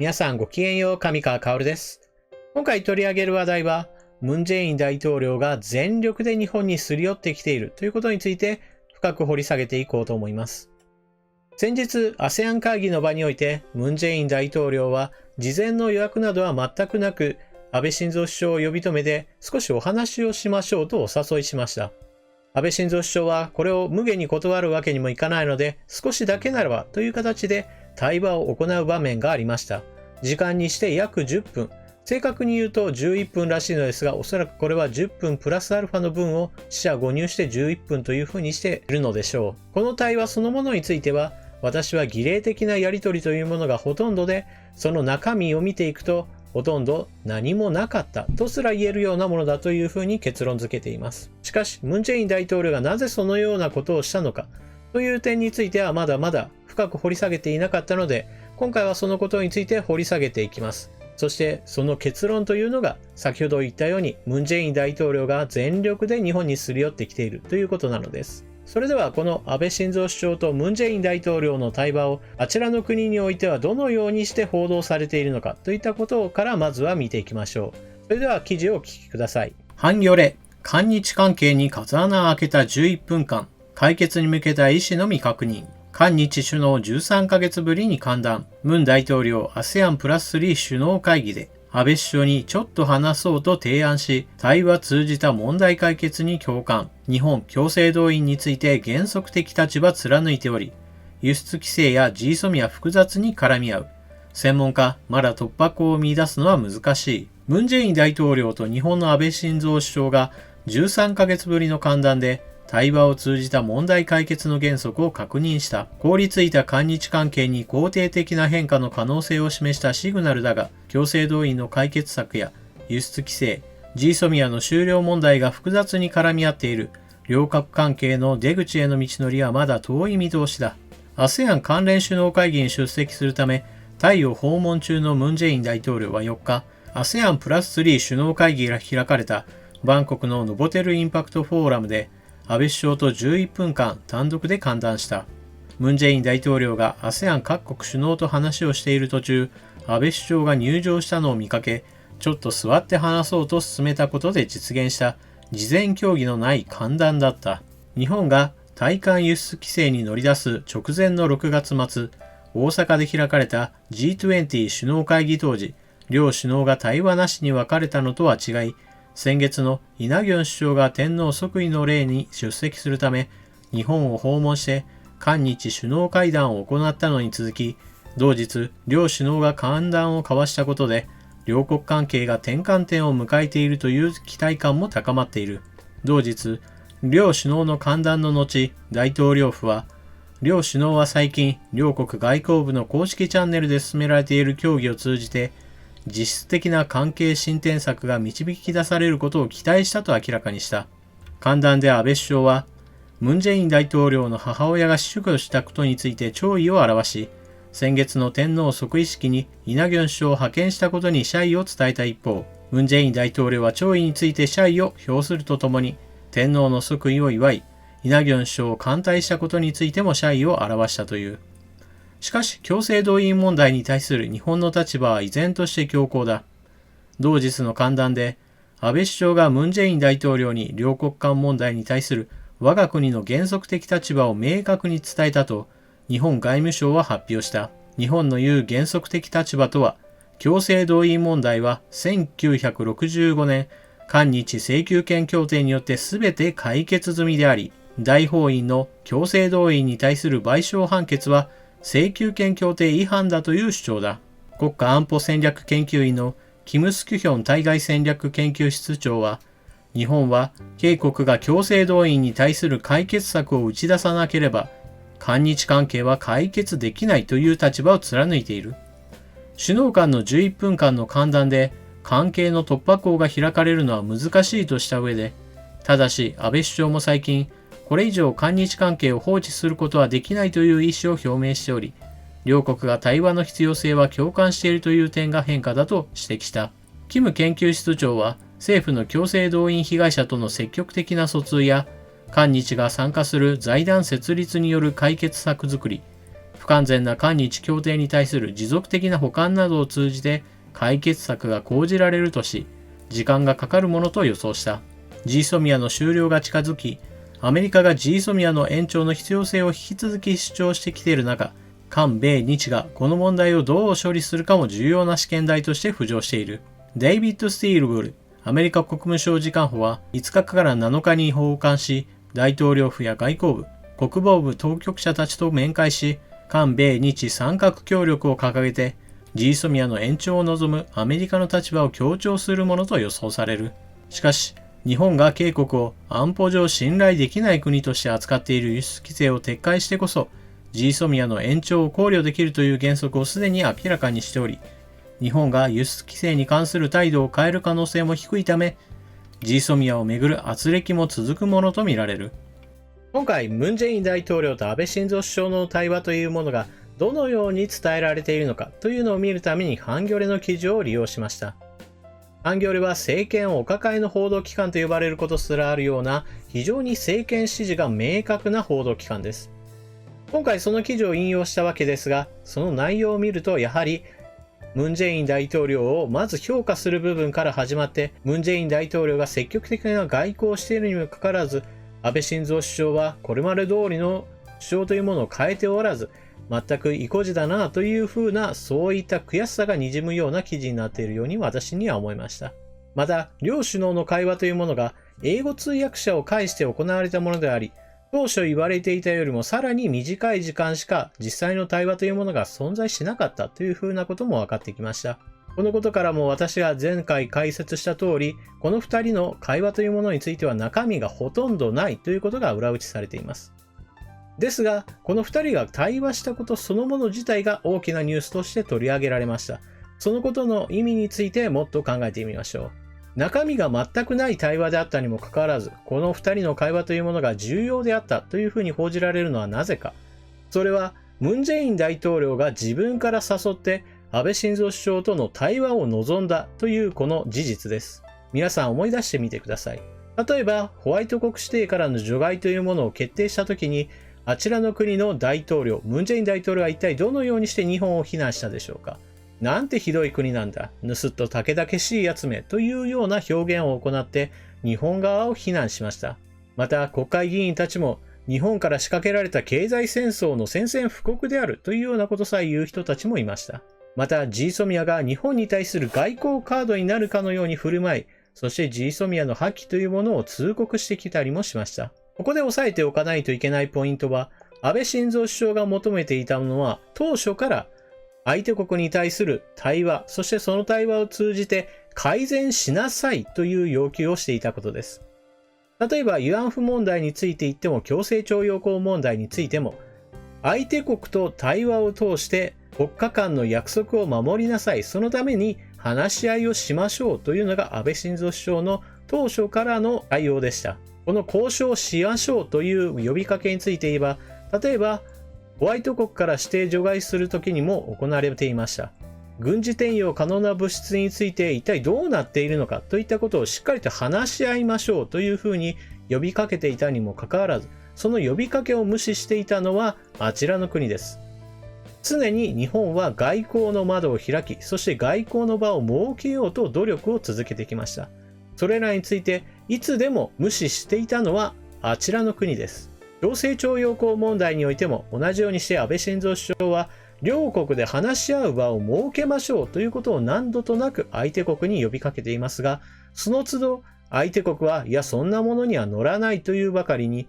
皆さんごきげんよう、上川薫です。今回取り上げる話題は、ムン・ジェイン大統領が全力で日本にすり寄ってきているということについて深く掘り下げていこうと思います。先日、ASEAN 会議の場において、ムン・ジェイン大統領は事前の予約などは全くなく、安倍晋三首相を呼び止めて少しお話をしましょうとお誘いしました。安倍晋三首相はこれを無下に断るわけにもいかないので、少しだけならばという形で対話を行う場面がありました。時間にして約10分。正確に言うと11分らしいのですが、おそらくこれは10分プラスアルファの分を四捨五入して11分というふうにしているのでしょう。この対話そのものについては、私は儀礼的なやり取りというものがほとんどで、その中身を見ていくと、ほとんど何もなかったとすら言えるようなものだというふうに結論付けています。しかし、ムン・ジェイン大統領がなぜそのようなことをしたのかという点についてはまだまだ深く掘り下げていなかったので、今回はそのことについて掘り下げていきます。そしてその結論というのが先ほど言ったようにムン・ジェイン大統領が全力で日本にすり寄ってきているということなのです。それではこの安倍晋三首相とムン・ジェイン大統領の対話をあちらの国においてはどのようにして報道されているのかといったことからまずは見ていきましょう。それでは記事をお聞きください。ハンギョレ、韓日関係に風穴を開けた11分間、解決に向けた意思のみ確認。韓日首脳13ヶ月ぶりに歓談。ムン大統領 ASEAN プラス3首脳会議で安倍首相にちょっと話そうと提案し、対話通じた問題解決に共感。日本強制動員について原則的立場貫いており、輸出規制や GSOMIA 複雑に絡み合う。専門家、まだ突破口を見出すのは難しい。ムン・ジェイン大統領と日本の安倍晋三首相が13ヶ月ぶりの歓談で、対話を通じた問題解決の原則を確認した。凍りついた韓日関係に肯定的な変化の可能性を示したシグナルだが、強制動員の解決策や輸出規制、GSOMIA の終了問題が複雑に絡み合っている両国関係の出口への道のりはまだ遠い見通しだ。ASEAN 関連首脳会議に出席するため、タイを訪問中のムン・ジェイン大統領は4日、ASEAN プラス3首脳会議が開かれたバンコクのノボテルインパクトフォーラムで、安倍首相と11分間単独で歓談した。ムン・ジェイン大統領が ASEAN 各国首脳と話をしている途中、安倍首相が入場したのを見かけ、ちょっと座って話そうと進めたことで実現した事前協議のない歓談だった。日本が対韓輸出規制に乗り出す直前の6月末、大阪で開かれた G20 首脳会議当時、両首脳が対話なしに別れたのとは違い、先月のイ・ナギョン首相が天皇即位の礼に出席するため、日本を訪問して韓日首脳会談を行ったのに続き、同日、両首脳が歓談を交わしたことで、両国関係が転換点を迎えているという期待感も高まっている。同日、両首脳の歓談の後、大統領府は、両首脳は最近、両国外交部の公式チャンネルで進められている協議を通じて、実質的な関係進展策が導き出されることを期待したと明らかにした。歓談で安倍首相は、ムン・ジェイン大統領の母親が死去したことについて弔意を表し、先月の天皇即位式にイ・ナギョン首相を派遣したことに謝意を伝えた一方、ムン・ジェイン大統領は弔意について謝意を表するとともに、天皇の即位を祝い、イ・ナギョン首相を歓待したことについても謝意を表したという。しかし、強制動員問題に対する日本の立場は依然として強硬だ。同日の歓談で、安倍首相がムン・ジェイン大統領に両国間問題に対する我が国の原則的立場を明確に伝えたと、日本外務省は発表した。日本の言う原則的立場とは、強制動員問題は1965年、韓日請求権協定によって全て解決済みであり、大法院の強制動員に対する賠償判決は、請求権協定違反だという主張だ。国家安保戦略研究院のキム・スキュヒョン対外戦略研究室長は、日本は警国が強制動員に対する解決策を打ち出さなければ、韓日関係は解決できないという立場を貫いている。首脳間の11分間の歓談で関係の突破口が開かれるのは難しいとした上で、ただし安倍首相も最近、これ以上韓日関係を放置することはできないという意思を表明しており、両国が対話の必要性は共感しているという点が変化だと指摘した。キム研究室長は、政府の強制動員被害者との積極的な疎通や、韓日が参加する財団設立による解決策づくり、不完全な韓日協定に対する持続的な補完などを通じて解決策が講じられるとし、時間がかかるものと予想した。GSOMIA の終了が近づき、アメリカが GSOMIA の延長の必要性を引き続き主張してきている中、韓米日がこの問題をどう処理するかも重要な試験台として浮上している。デイビッド・スティールブル、アメリカ国務省次官補は5日から7日に訪韓し、大統領府や外交部、国防部当局者たちと面会し、韓米日三角協力を掲げて、GSOMIA の延長を望むアメリカの立場を強調するものと予想される。しかし、日本が警告を安保上信頼できない国として扱っている輸出規制を撤回してこそ、GSOMIA の延長を考慮できるという原則をすでに明らかにしており、日本が輸出規制に関する態度を変える可能性も低いため、GSOMIA をめぐる圧力も続くものとみられる。今回、ムン・ジェイン大統領と安倍晋三首相の対話というものがどのように伝えられているのかというのを見るためにハンギョレの記事を利用しました。ハンギョレは政権お抱えの報道機関と呼ばれることすらあるような非常に政権支持が明確な報道機関です。今回その記事を引用したわけですが、その内容を見るとやはりムン・ジェイン大統領をまず評価する部分から始まって、ムン・ジェイン大統領が積極的な外交をしているにもかかわらず、安倍晋三首相はこれまで通りの主張というものを変えておらず、全く意固地だなというふうな、そういった悔しさがにじむような記事になっているように私には思いました。また、両首脳の会話というものが英語通訳者を介して行われたものであり、当初言われていたよりもさらに短い時間しか実際の対話というものが存在しなかったというふうなことも分かってきました。このことからも私が前回解説した通り、この2人の会話というものについては中身がほとんどないということが裏打ちされています。ですが、この2人が対話したことそのもの自体が大きなニュースとして取り上げられました。そのことの意味についてもっと考えてみましょう。中身が全くない対話であったにもかかわらず、この2人の会話というものが重要であったというふうに報じられるのはなぜか。それは、ムン・ジェイン大統領が自分から誘って安倍晋三首相との対話を望んだというこの事実です。皆さん思い出してみてください。例えば、ホワイト国指定からの除外というものを決定したときに、あちらの国の大統領、ムン・ジェイン大統領は一体どのようにして日本を非難したでしょうか。なんてひどい国なんだ。盗っ人たけだけしいやつめというような表現を行って日本側を非難しました。また国会議員たちも日本から仕掛けられた経済戦争の宣戦布告であるというようなことさえ言う人たちもいました。また GSOMIA が日本に対する外交カードになるかのように振る舞い、そして GSOMIA の破棄というものを通告してきたりもしました。ここで押さえておかないといけないポイントは、安倍晋三首相が求めていたのは当初から相手国に対する対話、そしてその対話を通じて改善しなさいという要求をしていたことです。例えば、慰安婦問題について言っても、強制徴用工問題についても、相手国と対話を通して国家間の約束を守りなさい、そのために話し合いをしましょうというのが安倍晋三首相の当初からの対応でした。この交渉しましょうという呼びかけについて言えば、例えば、ホワイト国から指定除外するときにも行われていました。軍事転用可能な物質について一体どうなっているのかといったことをしっかりと話し合いましょうというふうに呼びかけていたにもかかわらず、その呼びかけを無視していたのはあちらの国です。常に日本は外交の窓を開き、そして外交の場を設けようと努力を続けてきました。それらについていつでも無視していたのはあちらの国です。強制徴用工問題においても同じようにして安倍晋三首相は両国で話し合う場を設けましょうということを何度となく相手国に呼びかけていますが、その都度相手国はいやそんなものには乗らないというばかりに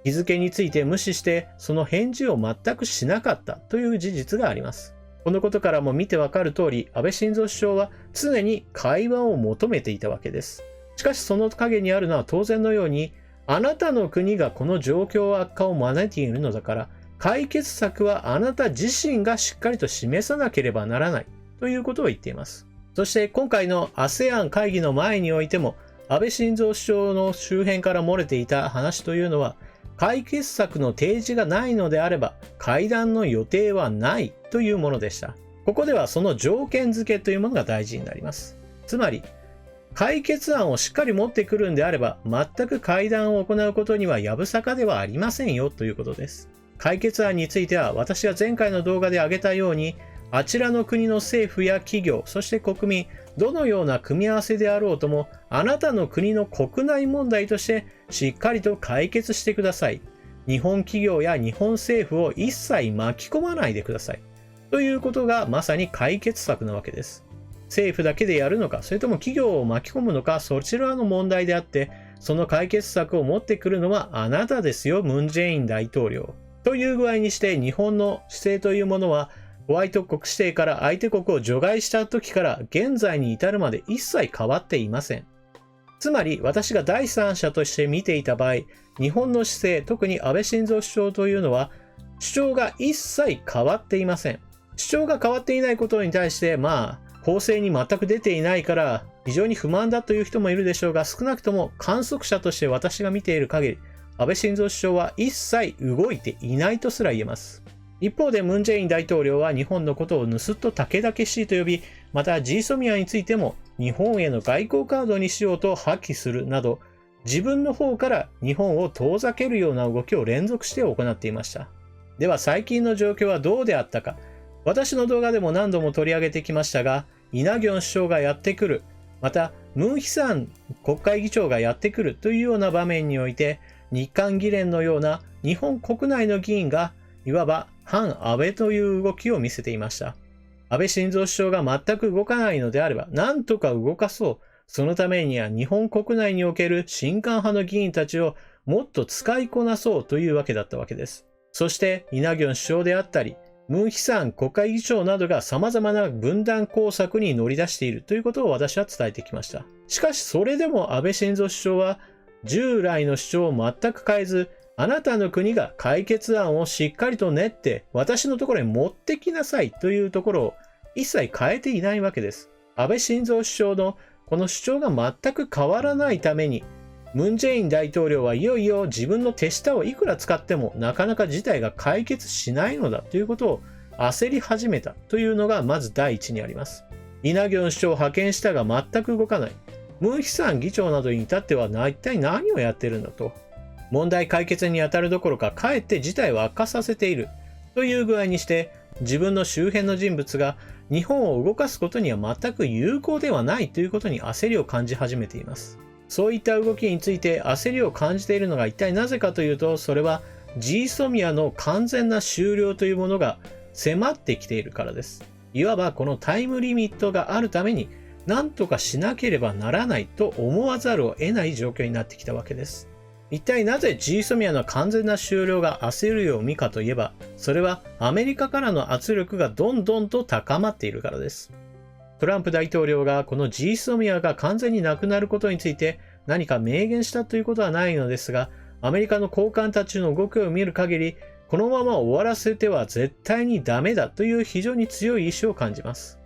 日付について無視してその返事を全くしなかったという事実があります。このことからも見てわかる通り、安倍晋三首相は常に会話を求めていたわけです。しかしその陰にあるのは当然のように、あなたの国がこの状況悪化を招いているのだから、解決策はあなた自身がしっかりと示さなければならないということを言っています。そして今回の ASEAN 会議の前においても、安倍晋三首相の周辺から漏れていた話というのは、解決策の提示がないのであれば、会談の予定はないというものでした。ここではその条件付けというものが大事になります。つまり、解決案をしっかり持ってくるんであれば、全く会談を行うことにはやぶさかではありませんよということです。解決案については、私が前回の動画で挙げたように、あちらの国の政府や企業、そして国民、どのような組み合わせであろうとも、あなたの国の国内問題としてしっかりと解決してください。日本企業や日本政府を一切巻き込まないでください。ということがまさに解決策なわけです。政府だけでやるのか、それとも企業を巻き込むのか、そちらの問題であって、その解決策を持ってくるのはあなたですよ、ムン・ジェイン大統領。という具合にして日本の姿勢というものは、ホワイト国指定から相手国を除外した時から現在に至るまで一切変わっていません。つまり私が第三者として見ていた場合、日本の姿勢、特に安倍晋三首相というのは主張が一切変わっていません。主張が変わっていないことに対して、公正に全く出ていないから非常に不満だという人もいるでしょうが、少なくとも観測者として私が見ている限り、安倍晋三首相は一切動いていないとすら言えます。一方でムン・ジェイン大統領は日本のことを盗っ人武々しいと呼び、また GSOMIA についても日本への外交カードにしようと破棄するなど、自分の方から日本を遠ざけるような動きを連続して行っていました。では最近の状況はどうであったか。私の動画でも何度も取り上げてきましたが、イ・ナギョン首相がやってくる、またムン・ヒサン国会議長がやってくるというような場面において、日韓議連のような日本国内の議員がいわば反安倍という動きを見せていました。安倍晋三首相が全く動かないのであれば、なんとか動かそう。そのためには日本国内における親韓派の議員たちをもっと使いこなそうというわけだったわけです。そしてイ・ナギョン首相であったり、ムン・ヒサン国会議長などが様々な分断工作に乗り出しているということを私は伝えてきました。しかしそれでも安倍晋三首相は従来の主張を全く変えず、あなたの国が解決案をしっかりと練って私のところに持ってきなさいというところを一切変えていないわけです。安倍晋三首相のこの主張が全く変わらないために、ムン・ジェイン大統領はいよいよ自分の手下をいくら使ってもなかなか事態が解決しないのだということを焦り始めたというのがまず第一にあります。イ・ナギョン首相を派遣したが全く動かない。ムン・ヒサン議長などに至っては一体何をやってるんだと。問題解決に当たるどころかかえって事態を悪化させているという具合にして、自分の周辺の人物が日本を動かすことには全く有効ではないということに焦りを感じ始めています。そういった動きについて焦りを感じているのが一体なぜかというと、それは GSOMIA の完全な終了というものが迫ってきているからです。いわばこのタイムリミットがあるために何とかしなければならないと思わざるを得ない状況になってきたわけです。一体なぜ GSOMIA の完全な終了が焦るようにかといえば、それはアメリカからの圧力がどんどんと高まっているからです。トランプ大統領がこの GSOMIA が完全になくなることについて何か明言したということはないのですが、アメリカの高官たちの動きを見る限り、このまま終わらせては絶対にダメだという非常に強い意志を感じます。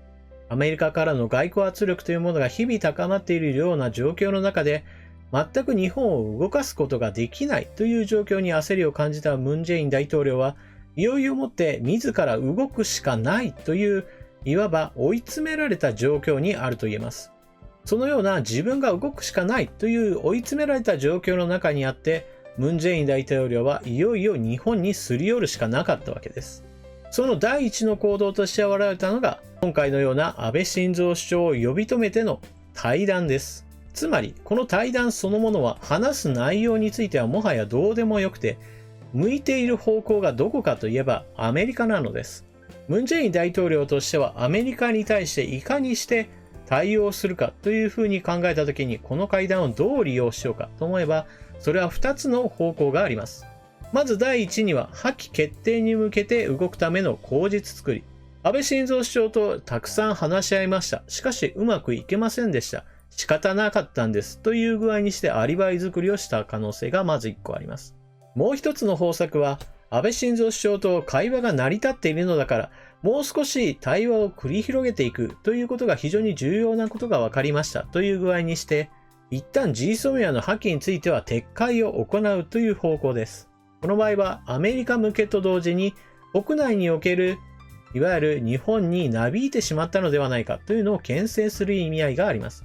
アメリカからの外交圧力というものが日々高まっているような状況の中で、全く日本を動かすことができないという状況に焦りを感じたムン・ジェイン大統領は、いよいよもって自ら動くしかないという、いわば追い詰められた状況にあると言えます。そのような自分が動くしかないという追い詰められた状況の中にあって、ムン・ジェイン大統領はいよいよ日本にすり寄るしかなかったわけです。その第一の行動として現れたのが、今回のような安倍晋三首相を呼び止めての対談です。つまり、この対談そのものは話す内容についてはもはやどうでもよくて、向いている方向がどこかといえばアメリカなのです。ムン・ジェイン大統領としてはアメリカに対していかにして対応するかというふうに考えたときに、この会談をどう利用しようかと思えば、それは2つの方向があります。まず第一には破棄決定に向けて動くための口実作り。安倍晋三首相とたくさん話し合いました。しかしうまくいけませんでした。仕方なかったんですという具合にしてアリバイ作りをした可能性がまず1個あります。もう一つの方策は、安倍晋三首相と会話が成り立っているのだから、もう少し対話を繰り広げていくということが非常に重要なことが分かりましたという具合にして、一旦 GSOMIA の破棄については撤回を行うという方向です。この場合はアメリカ向けと同時に国内におけるいわゆる日本になびいてしまったのではないかというのを牽制する意味合いがあります。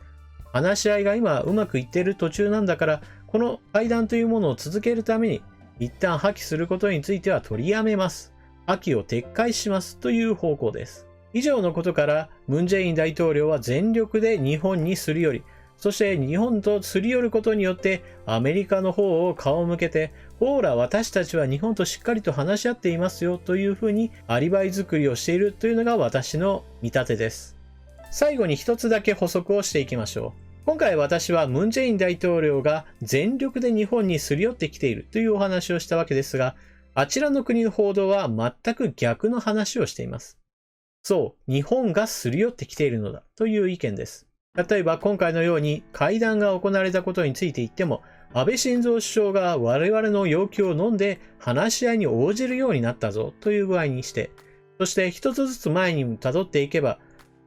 話し合いが今うまくいっている途中なんだから、この会談というものを続けるために一旦破棄することについては取りやめます。破棄を撤回しますという方向です。以上のことから、ムン・ジェイン大統領は全力で日本にすり寄り、そして日本とすり寄ることによってアメリカの方を顔を向けて、ほら私たちは日本としっかりと話し合っていますよというふうにアリバイ作りをしているというのが私の見立てです。最後に一つだけ補足をしていきましょう。今回私はムン・ジェイン大統領が全力で日本にすり寄ってきているというお話をしたわけですが、あちらの国の報道は全く逆の話をしています。そう、日本がすり寄ってきているのだという意見です。例えば今回のように会談が行われたことについて言っても、安倍晋三首相が我々の要求を飲んで話し合いに応じるようになったぞという具合にして、そして一つずつ前に辿っていけば、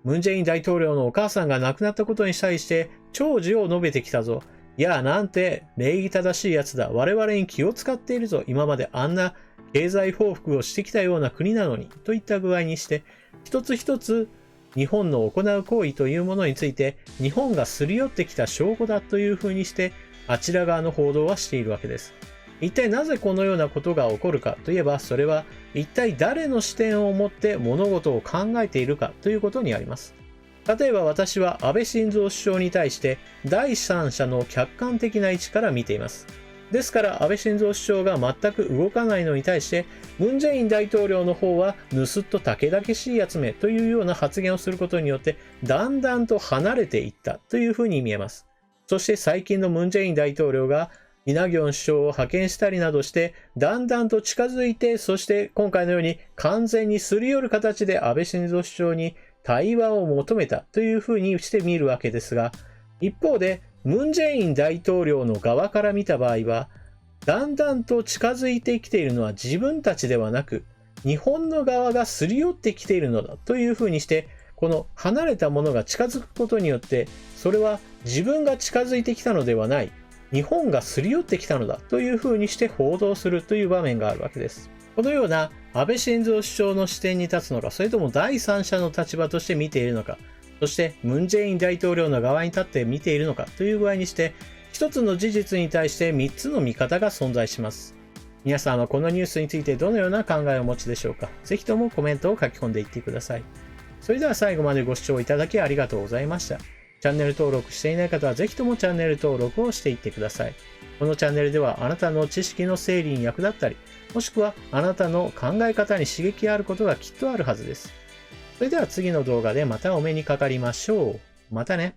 ムン・ジェイン大統領のお母さんが亡くなったことに対して弔辞を述べてきたぞ。いや、なんて礼儀正しいやつだ。我々に気を使っているぞ。今まであんな経済報復をしてきたような国なのに。といった具合にして、一つ一つ日本の行う行為というものについて、日本がすり寄ってきた証拠だというふうにして、あちら側の報道はしているわけです。一体なぜこのようなことが起こるかといえば、それは一体誰の視点を持って物事を考えているかということにあります。例えば私は安倍晋三首相に対して第三者の客観的な位置から見ています。ですから安倍晋三首相が全く動かないのに対して、ムン・ジェイン大統領の方は盗っ人たけだけしいやつめというような発言をすることによって、だんだんと離れていったというふうに見えます。そして最近のムン・ジェイン大統領がイ・ナギョン首相を派遣したりなどして、だんだんと近づいて、そして今回のように完全にすり寄る形で安倍晋三首相に対話を求めたというふうにして見るわけですが、一方でムン・ジェイン大統領の側から見た場合は、だんだんと近づいてきているのは自分たちではなく、日本の側がすり寄ってきているのだというふうにして、この離れたものが近づくことによって、それは自分が近づいてきたのではない、日本がすり寄ってきたのだというふうにして報道するという場面があるわけです。このような安倍晋三首相の視点に立つのか、それとも第三者の立場として見ているのか、そしてムン・ジェイン大統領の側に立って見ているのかという具合にして、一つの事実に対して3つの見方が存在します。皆さんはこのニュースについてどのような考えをお持ちでしょうか。ぜひともコメントを書き込んでいってください。それでは最後までご視聴いただきありがとうございました。チャンネル登録していない方はぜひともチャンネル登録をしていってください。このチャンネルではあなたの知識の整理に役立ったり、もしくはあなたの考え方に刺激があることがきっとあるはずです。それでは次の動画でまたお目にかかりましょう。またね。